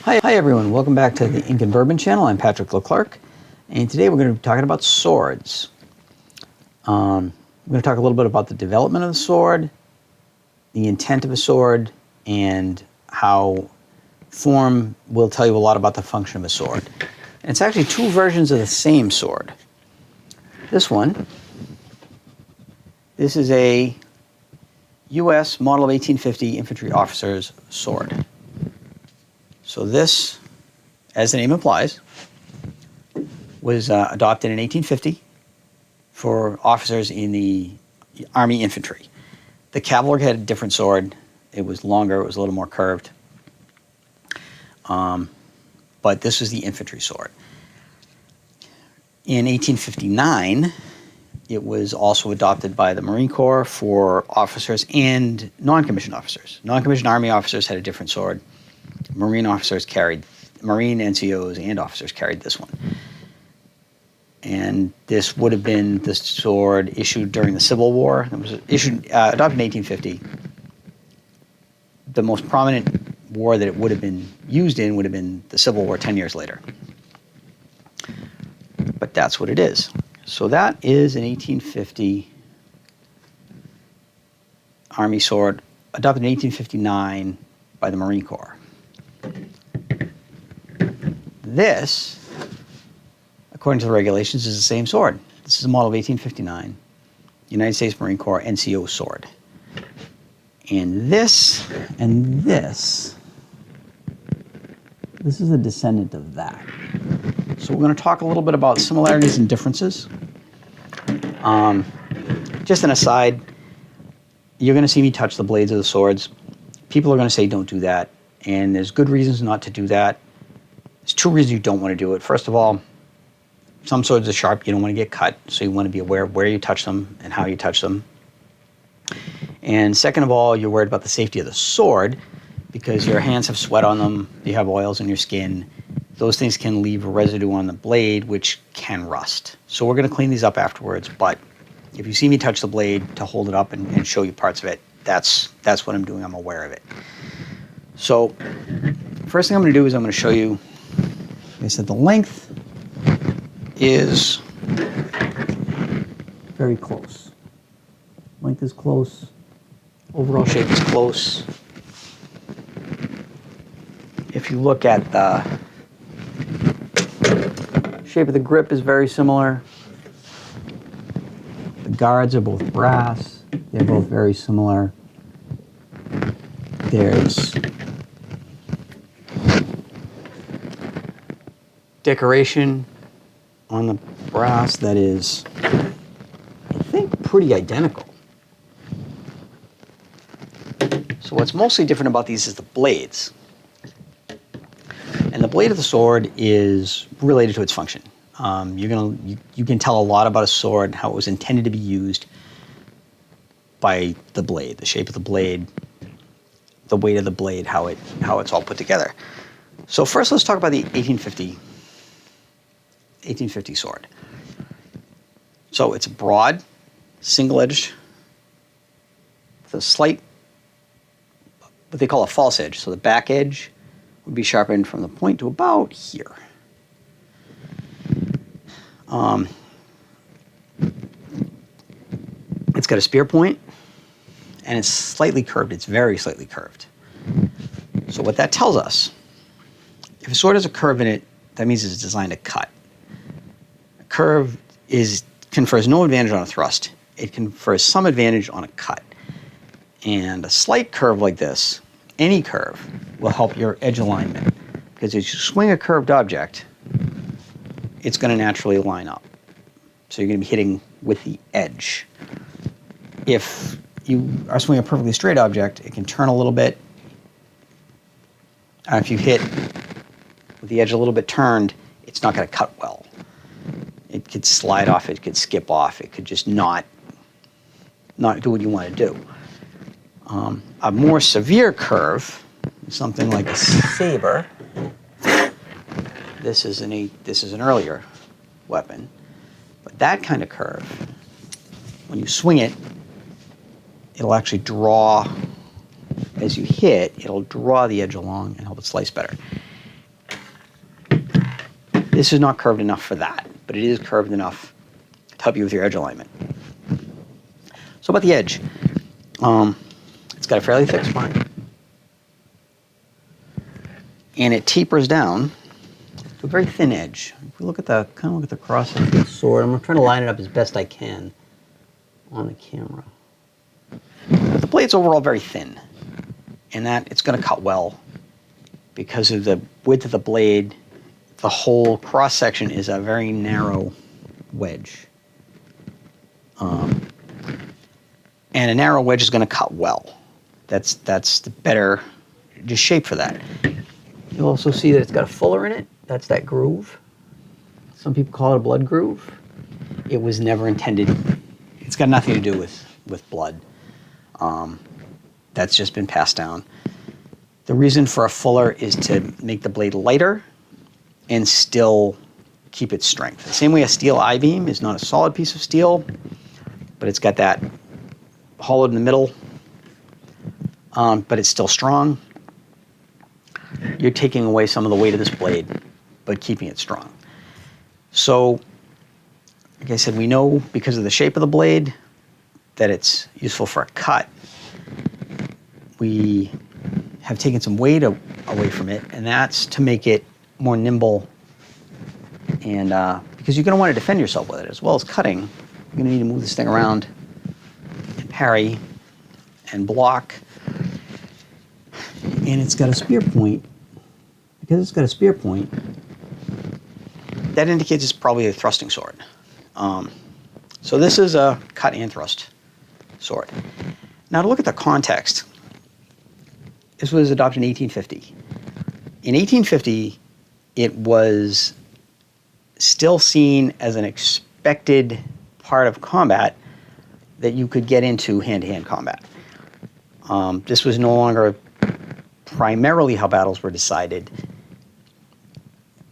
Hi everyone, welcome back to the Ink and Bourbon channel. I'm Patrick Leclerc, and today we're going to be talking about swords. We're going to talk a little bit about the development of the sword, the intent of a sword, and how form will tell you a lot about the function of a sword. And it's actually two versions of the same sword. This is a U.S. model of 1850 infantry officer's sword. So this, as the name implies, was adopted in 1850 for officers in the Army infantry. The cavalry had a different sword. It was longer, it was a little more curved. But this was the infantry sword. In 1859, it was also adopted by the Marine Corps for officers and non-commissioned officers. Non-commissioned Army officers had a different sword. Marine NCOs and officers carried this one. And this would have been the sword issued during the Civil War. It was adopted in 1850. The most prominent war that it would have been used in would have been the Civil War 10 years later. But that's what it is. So that is an 1850 Army sword, adopted in 1859 by the Marine Corps. This, according to the regulations, is the same sword. This is a model of 1859, United States Marine Corps NCO sword. And this is a descendant of that. So we're going to talk a little bit about similarities and differences. Just an aside, you're going to see me touch the blades of the swords. People are going to say don't do that, and there's good reasons not to do that. There's two reasons you don't want to do it. First of all, some swords are sharp. You don't want to get cut, so you want to be aware of where you touch them and how you touch them. And second of all, you're worried about the safety of the sword because your hands have sweat on them, you have oils in your skin. Those things can leave residue on the blade, which can rust. So we're going to clean these up afterwards, but if you see me touch the blade to hold it up and show you parts of it, that's what I'm doing. I'm aware of it. So first thing I'm going to do is I'm going to show you, like I said, the length is very close. Length is close. Overall shape is close. If you look at the shape of the grip is very similar. The guards are both brass. They're both very similar. There's decoration on the brass that is, I think, pretty identical. So what's mostly different about these is the blades. And the blade of the sword is related to its function. You can tell a lot about a sword, how it was intended to be used by the blade, the shape of the blade, the weight of the blade, how it's all put together. So first let's talk about the 1850 sword. So it's broad, single-edged, with a slight, what they call a false edge. So the back edge would be sharpened from the point to about here. It's got a spear point, and it's slightly curved. It's very slightly curved. So what that tells us, if a sword has a curve in it, that means it's designed to cut. A curve confers no advantage on a thrust. It confers some advantage on a cut. And a slight curve like this, any curve, will help your edge alignment. Because as you swing a curved object, it's going to naturally line up. So you're going to be hitting with the edge. If you are swinging a perfectly straight object, it can turn a little bit. If you hit with the edge a little bit turned, it's not going to cut well. It could slide off, it could skip off, it could just not do what you want to do. A more severe curve, something like a saber. This is an earlier weapon, but that kind of curve, when you swing it, it'll actually draw, as you hit, it'll draw the edge along and help it slice better. This is not curved enough for that, but it is curved enough to help you with your edge alignment. So about the edge, it's got a fairly thick spine, and it tapers down to a very thin edge. If we look at the cross section of the sword, I'm trying to line it up as best I can on the camera. But the blade's overall very thin, and that it's going to cut well because of the width of the blade. The whole cross section is a very narrow wedge, and a narrow wedge is going to cut well. That's the better just shape for that. You'll also see that it's got a fuller in it. That's that groove. Some people call it a blood groove. It was never intended. It's got nothing to do with blood. That's just been passed down. The reason for a fuller is to make the blade lighter and still keep its strength. The same way a steel I-beam is not a solid piece of steel, but it's got that hollowed in the middle, but it's still strong. You're taking away some of the weight of this blade, but keeping it strong. So, like I said, we know because of the shape of the blade that it's useful for a cut. We have taken some weight away from it, and that's to make it more nimble. And because you're going to want to defend yourself with it as well as cutting, you're going to need to move this thing around and parry and block. And it's got a spear point. Because it's got a spear point, that indicates it's probably a thrusting sword. So this is a cut and thrust sword. Now to look at the context, this was adopted in 1850. In 1850, it was still seen as an expected part of combat that you could get into hand-to-hand combat. This was no longer primarily how battles were decided.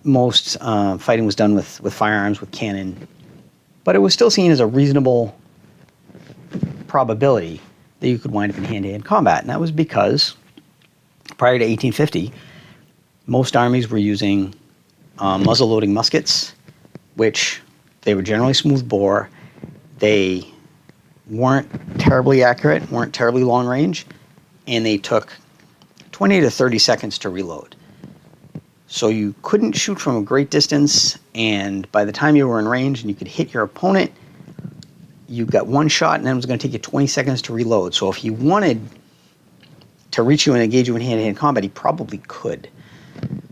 Most fighting was done with firearms, with cannon, but it was still seen as a reasonable probability that you could wind up in hand-to-hand combat, and that was because prior to 1850, most armies were using muzzle-loading muskets, which they were generally smooth bore. They weren't terribly accurate, weren't terribly long range, and they took 20 to 30 seconds to reload. So you couldn't shoot from a great distance, and by the time you were in range and you could hit your opponent, you got one shot, and then it was going to take you 20 seconds to reload. So if he wanted to reach you and engage you in hand-to-hand combat, he probably could.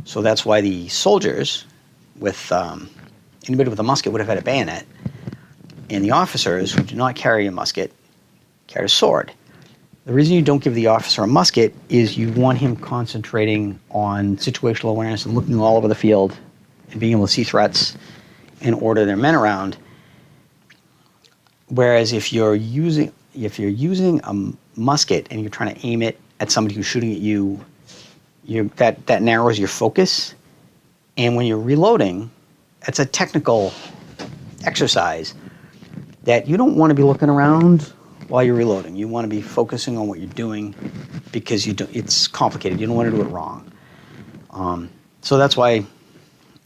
So that's why the soldiers, with anybody with a musket would have had a bayonet, and the officers who do not carry a musket carry a sword. The reason you don't give the officer a musket is you want him concentrating on situational awareness and looking all over the field and being able to see threats and order their men around. Whereas if you're using a musket and you're trying to aim it at somebody who's shooting at you, that narrows your focus. And when you're reloading, it's a technical exercise that you don't want to be looking around while you're reloading. You want to be focusing on what you're doing because it's complicated. You don't want to do it wrong. So that's why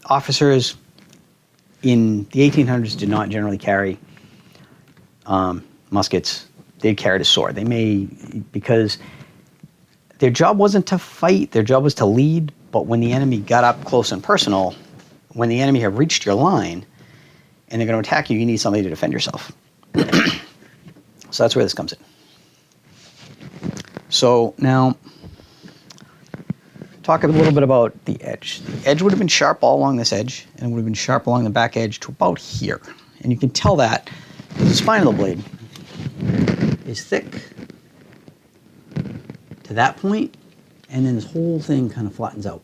officers in the 1800s did not generally carry muskets. They carried a sword. They may, because their job wasn't to fight, their job was to lead, but when the enemy got up close and personal, when the enemy have reached your line and they're going to attack you, you need somebody to defend yourself. So that's where this comes in. So now, talk a little bit about the edge. The edge would have been sharp all along this edge, and it would have been sharp along the back edge to about here. And you can tell that because the spine of the blade is thick to that point, and then this whole thing kind of flattens out.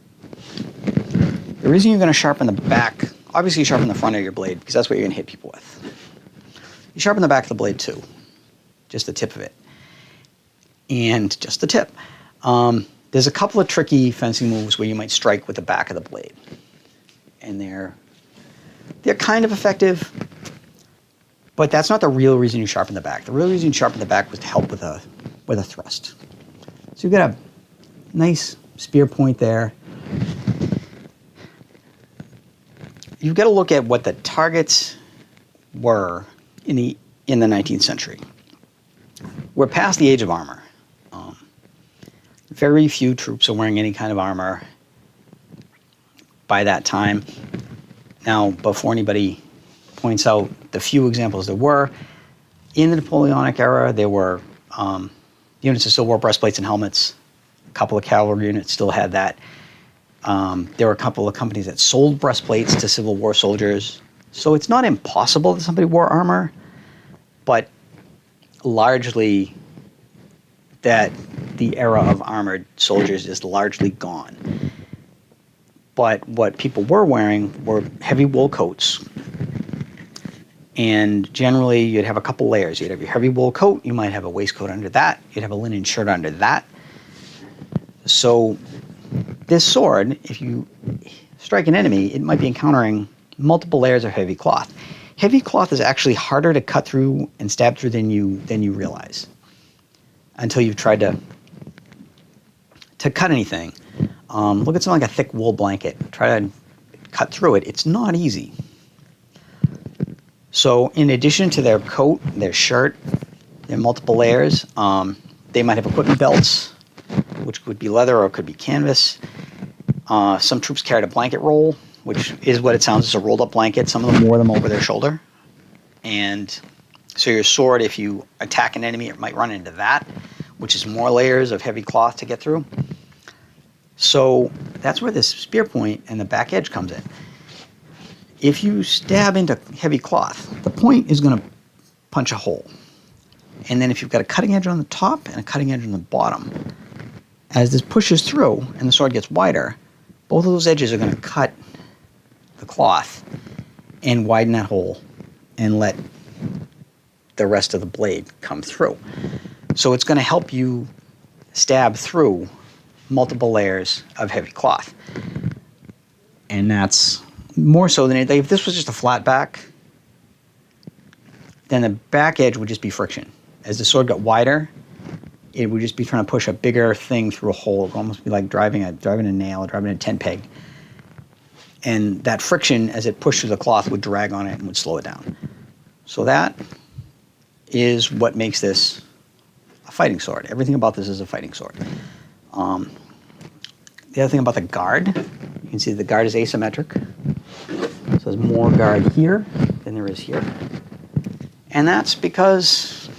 The reason you're going to sharpen the back, obviously you sharpen the front of your blade because that's what you're going to hit people with. You sharpen the back of the blade too, just the tip of it, and just the tip. There's a couple of tricky fencing moves where you might strike with the back of the blade, and they're kind of effective, but that's not the real reason you sharpen the back. The real reason you sharpen the back was to help with a thrust. So you've got a nice spear point there. you've got to look at what the targets were in the 19th century. We're past the age of armor. Very few troops are wearing any kind of armor by that time. Now, before anybody points out the few examples there were, in the Napoleonic era, there were units that still wore breastplates and helmets. A couple of cavalry units still had that. There were a couple of companies that sold breastplates to Civil War soldiers. So it's not impossible that somebody wore armor, but largely that the era of armored soldiers is largely gone. But what people were wearing were heavy wool coats. And generally, you'd have a couple layers. You'd have your heavy wool coat. You might have a waistcoat under that. You'd have a linen shirt under that. So this sword, if you strike an enemy, it might be encountering multiple layers of heavy cloth. Heavy cloth is actually harder to cut through and stab through than you realize until you've tried to cut anything. Look at something like a thick wool blanket. Try to cut through it. It's not easy. So in addition to their coat, their shirt, their multiple layers, they might have equipment belts, which could be leather or it could be canvas. Some troops carried a blanket roll, which is what it sounds. It's a rolled up blanket. Some of them wore them over their shoulder. And so your sword, if you attack an enemy, it might run into that, which is more layers of heavy cloth to get through. So that's where this spear point and the back edge comes in. If you stab into heavy cloth, the point is going to punch a hole. And then if you've got a cutting edge on the top and a cutting edge on the bottom, as this pushes through and the sword gets wider, both of those edges are going to cut the cloth and widen that hole and let the rest of the blade come through. So it's going to help you stab through multiple layers of heavy cloth. And that's more so than if this was just a flat back, then the back edge would just be friction. As the sword got wider, it would just be trying to push a bigger thing through a hole. It would almost be like driving a nail, driving a tent peg. And that friction, as it pushed through the cloth, would drag on it and would slow it down. So that is what makes this a fighting sword. Everything about this is a fighting sword. The other thing about the guard, you can see the guard is asymmetric. So there's more guard here than there is here. And that's because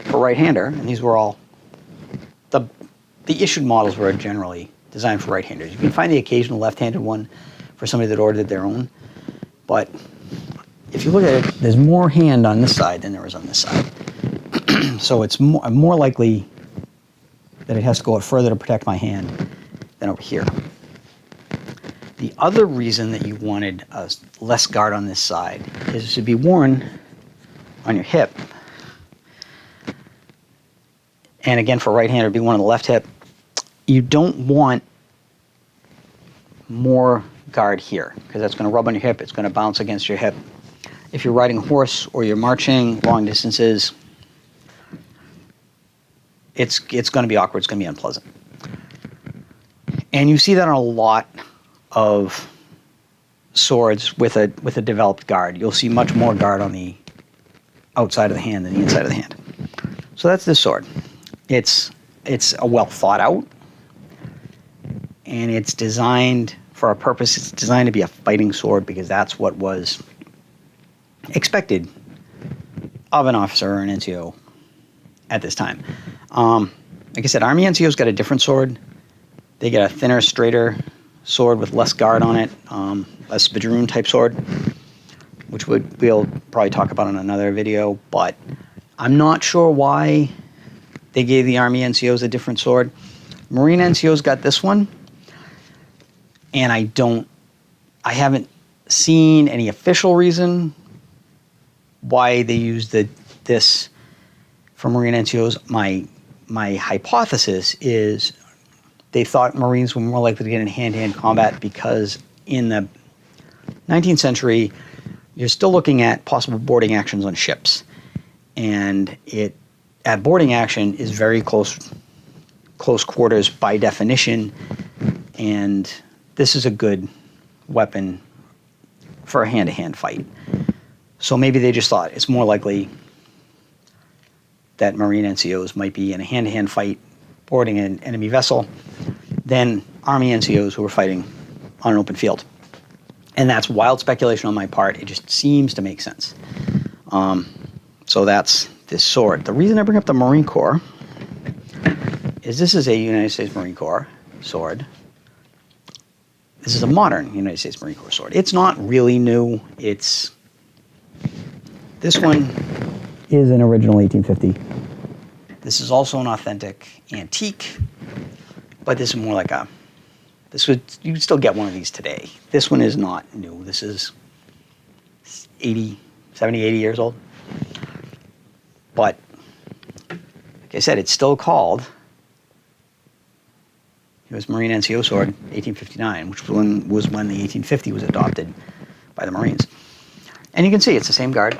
for right-hander, and these were all, the issued models were generally designed for right-handers. You can find the occasional left-handed one for somebody that ordered their own. But if you look at it, there's more hand on this side than there is on this side. So it's more likely that it has to go out further to protect my hand than over here. The other reason that you wanted less guard on this side is to be worn on your hip. And again, for right-hander, it'd be one on the left hip. You don't want more guard here because that's going to rub on your hip. It's going to bounce against your hip. If you're riding a horse or you're marching long distances, it's going to be awkward. It's going to be unpleasant. And you see that on a lot of swords with a developed guard. You'll see much more guard on the outside of the hand than the inside of the hand. So that's this sword. It's a well thought out, and it's designed for a purpose. It's designed to be a fighting sword because that's what was expected of an officer or an NCO at this time. Like I said, Army NCO's got a different sword. They get a thinner, straighter sword with less guard on it, a spadroon type sword, which we'll probably talk about in another video, but I'm not sure why they gave the Army NCOs a different sword. Marine NCOs got this one, and I haven't seen any official reason why they used this for Marine NCOs. My hypothesis is they thought Marines were more likely to get in hand-to-hand combat because in the 19th century, you're still looking at possible boarding actions on ships. And at boarding action is very close quarters by definition, and this is a good weapon for a hand-to-hand fight. So maybe they just thought it's more likely that Marine NCOs might be in a hand-to-hand fight boarding an enemy vessel than Army NCOs who were fighting on an open field. And that's wild speculation on my part. It just seems to make sense. So that's this sword. The reason I bring up the Marine Corps is this is a United States Marine Corps sword. This is a modern United States Marine Corps sword. It's not really new. This one is an original 1850. This is also an authentic antique, but this is more like you could still get one of these today. This one is not new. This is 70, 80 years old. But, like I said, it's still called U.S. Marine NCO sword, 1859, which was when the 1850 was adopted by the Marines. And you can see it's the same guard.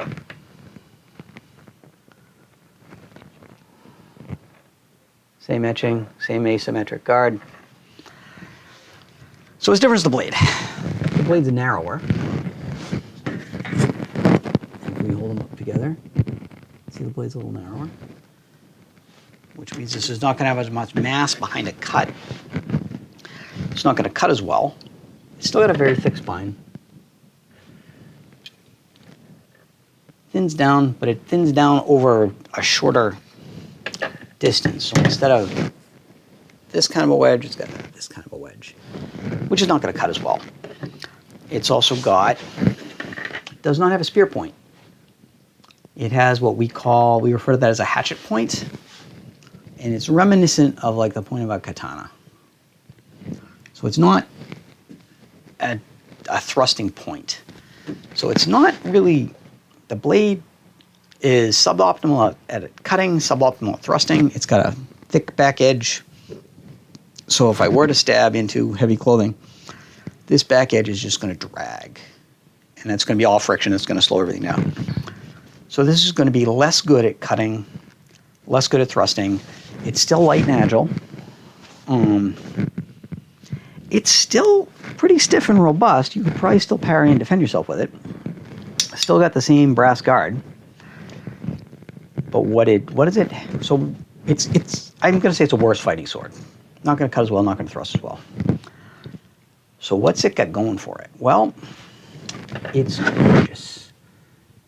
Same etching, same asymmetric guard. So it's different as the blade. The blade's narrower. Can we hold them up together? See, the blade's a little narrower, which means this is not going to have as much mass behind a cut. It's not going to cut as well. It's still got a very thick spine. Thins down, but it thins down over a shorter distance. So instead of this kind of a wedge, it's got this kind of a wedge, which is not going to cut as well. It's also does not have a spear point. It has what we refer to that as a hatchet point, and it's reminiscent of like the point of a katana. So it's not a thrusting point. So it's not really, the blade is suboptimal at cutting, suboptimal at thrusting. It's got a thick back edge. So if I were to stab into heavy clothing, this back edge is just going to drag. And that's going to be all friction. It's going to slow everything down. So this is going to be less good at cutting, less good at thrusting. It's still light and agile. It's still pretty stiff and robust. You could probably still parry and defend yourself with it. Still got the same brass guard. But what is it? So I'm going to say it's a worse fighting sword. Not going to cut as well, not going to thrust as well. So what's it got going for it? Well, it's gorgeous.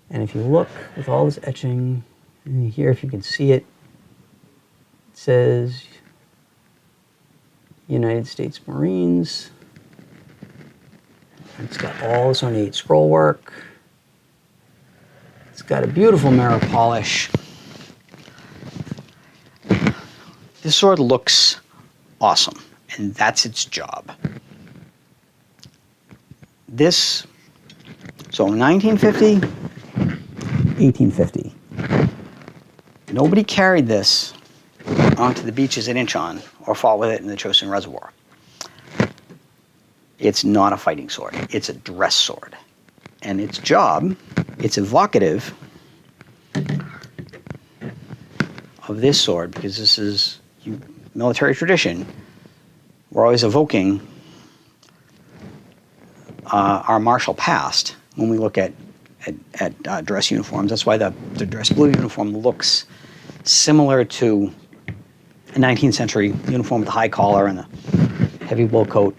And if you look with all this etching, and here if you can see it, it says United States Marines. It's got all this ornate scroll work. It's got a beautiful mirror polish. This sword looks awesome, and that's its job. So 1950, 1850. Nobody carried this onto the beaches at Incheon or fought with it in the Chosin Reservoir. It's not a fighting sword. It's a dress sword. And its job, it's evocative of this sword, because this is military tradition. We're always evoking our martial past when we look at dress uniforms. That's why the dress blue uniform looks similar to a 19th century uniform with the high collar and the heavy wool coat.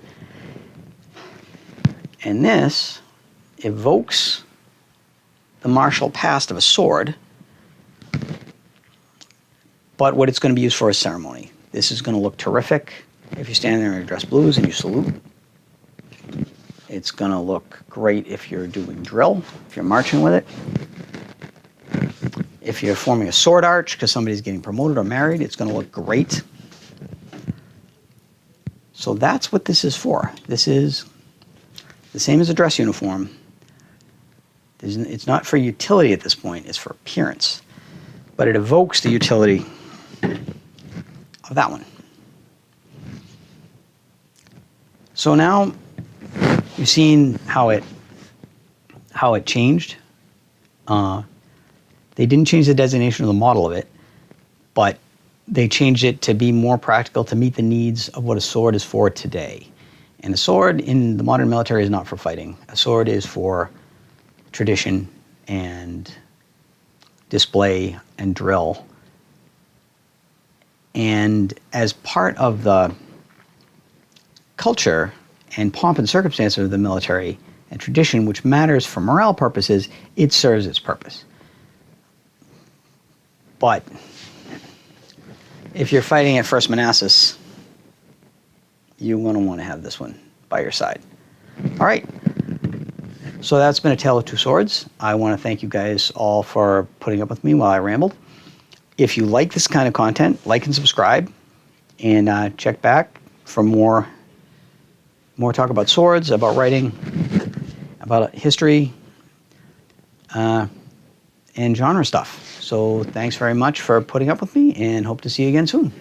And this evokes the martial past of a sword, but what it's going to be used for is ceremony. This is going to look terrific if you're standing there in your dress blues and you salute. It's going to look great if you're doing drill, if you're marching with it. If you're forming a sword arch because somebody's getting promoted or married, it's going to look great. So that's what this is for. This is the same as a dress uniform. It's not for utility at this point, it's for appearance. But it evokes the utility of that one. So now you've seen how it changed. They didn't change the designation of the model of it, but they changed it to be more practical to meet the needs of what a sword is for today. And a sword in the modern military is not for fighting. A sword is for tradition and display and drill. And as part of the culture and pomp and circumstance of the military and tradition, which matters for morale purposes, it serves its purpose. But if you're fighting at First Manassas, you're going to want to have this one by your side. All right. So that's been A Tale of Two Swords. I want to thank you guys all for putting up with me while I rambled. If you like this kind of content, like and subscribe, and check back for more talk about swords, about writing, about history, and genre stuff. So thanks very much for putting up with me, and hope to see you again soon.